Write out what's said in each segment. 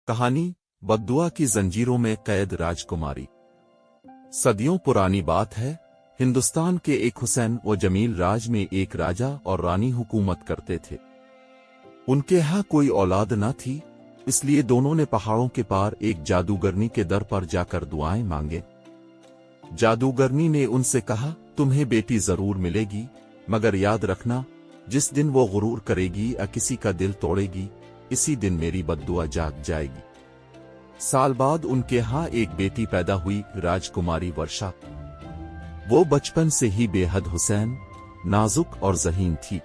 कहानी बद्दुआ की जंजीरों में कैद राजकुमारी। सदियों पुरानी बात है। हिंदुस्तान के एक हुसैन व जमील राज में एक राजा और रानी हुकूमत करते थे। उनके यहाँ कोई औलाद न थी, इसलिए दोनों ने पहाड़ों के पार एक जादूगरनी के दर पर जाकर दुआएं मांगे। जादूगरनी ने उनसे कहा, तुम्हें बेटी जरूर मिलेगी, मगर याद रखना, जिस दिन वो गुरूर करेगी या किसी का दिल तोड़ेगी, इसी दिन मेरी बद्दुआ जाग जाएगी। साल बाद उनके यहाँ एक बेटी पैदा हुई, राजकुमारी वर्षा। वो बचपन से ही बेहद हुसैन, नाजुक और ज़हीन थी।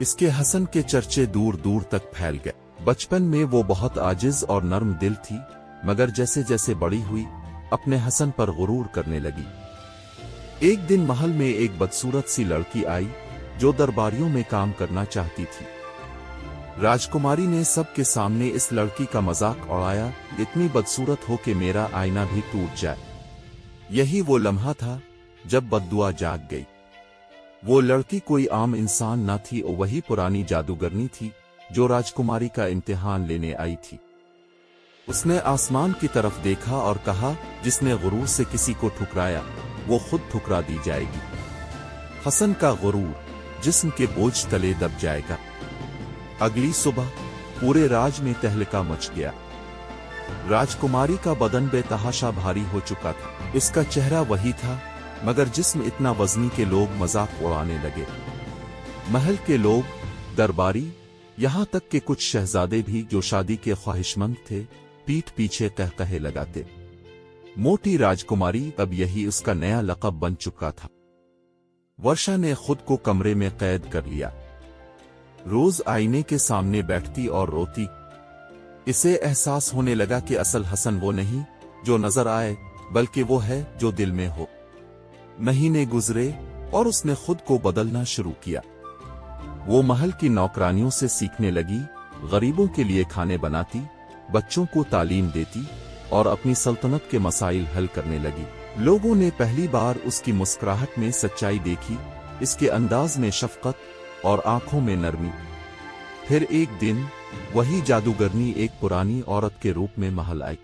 इसके हसन के चर्चे दूर दूर तक फैल गए। बचपन में वो बहुत आजिज और नर्म दिल थी, मगर जैसे जैसे बड़ी हुई अपने हसन पर गुरूर करने लगी। एक दिन महल में एक बदसूरत सी लड़की आई जो दरबारियों में काम करना चाहती थी। राजकुमारी ने सबके सामने इस लड़की का मजाक उड़ाया, इतनी बदसूरत हो कि मेरा आईना भी टूट जाए। यही वो लम्हा था जब बद्दुआ जाग गई। वो लड़की कोई आम इंसान न थी, वही पुरानी जादूगरनी थी जो राजकुमारी का इम्तिहान लेने आई थी। उसने आसमान की तरफ देखा और कहा, जिसने गुरूर से किसी को ठुकराया वो खुद ठुकरा दी जाएगी। हसन का गुरूर जिस्म के बोझ तले दब जाएगा। अगली सुबह पूरे राज में तहलका मच गया। राजकुमारी का बदन बेतहाशा भारी हो चुका था। इसका चेहरा वही था, मगर जिस्म इतना वजनी के लोग मजाक उड़ाने लगे। महल के लोग, दरबारी, यहाँ तक कि कुछ शहजादे भी जो शादी के ख्वाहिशमंद थे, पीठ पीछे कहकहे लगाते। मोटी राजकुमारी अब यही उसका नया लक़ब बन चुका था। वर्षा ने खुद को कमरे में कैद कर लिया। रोज आईने के सामने बैठती और रोती। इसे एहसास होने लगा कि असल हसन वो नहीं जो नजर आए, बल्कि वो है जो दिल में हो। महीने गुजरे और उसने खुद को बदलना शुरू किया। वो महल की नौकरानियों से सीखने लगी, गरीबों के लिए खाने बनाती, बच्चों को तालीम देती और अपनी सल्तनत के मसाइल हल करने लगी। लोगों ने पहली बार उसकी मुस्कुराहट में सच्चाई देखी, इसके अंदाज में शफकत और आंखों में नरमी। फिर एक दिन वही जादूगरनी एक पुरानी औरत के रूप में महल आई।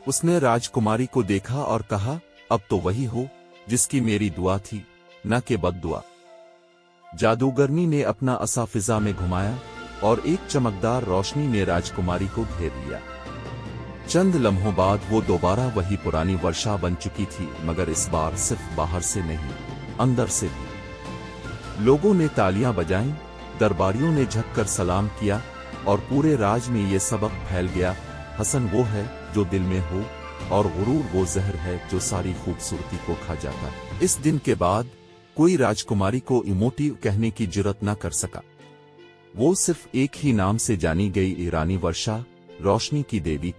उसने राजकुमारी को देखा और कहा, अब तो वही हो जिसकी मेरी दुआ थी, न कि बद्दुआ। जादूगरनी ने अपना असा फिजा में घुमाया और एक चमकदार रोशनी ने राजकुमारी को घेर लिया। चंद लम्हों बाद वो दोबारा वही पुरानी वर्षा बन चुकी थी, मगर इस बार सिर्फ बाहर से नहीं, अंदर से भी। लोगों ने तालियां बजाईं, दरबारियों ने झुककर सलाम किया और पूरे राज में ये सबक फैल गया, हसन वो है जो दिल में हो और गुरूर वो जहर है जो सारी खूबसूरती को खा जाता है। इस दिन के बाद कोई राजकुमारी को इमोटिव कहने की जुर्रत न कर सका। वो सिर्फ एक ही नाम से जानी गई, रानी वर्षा, रोशनी की देवी।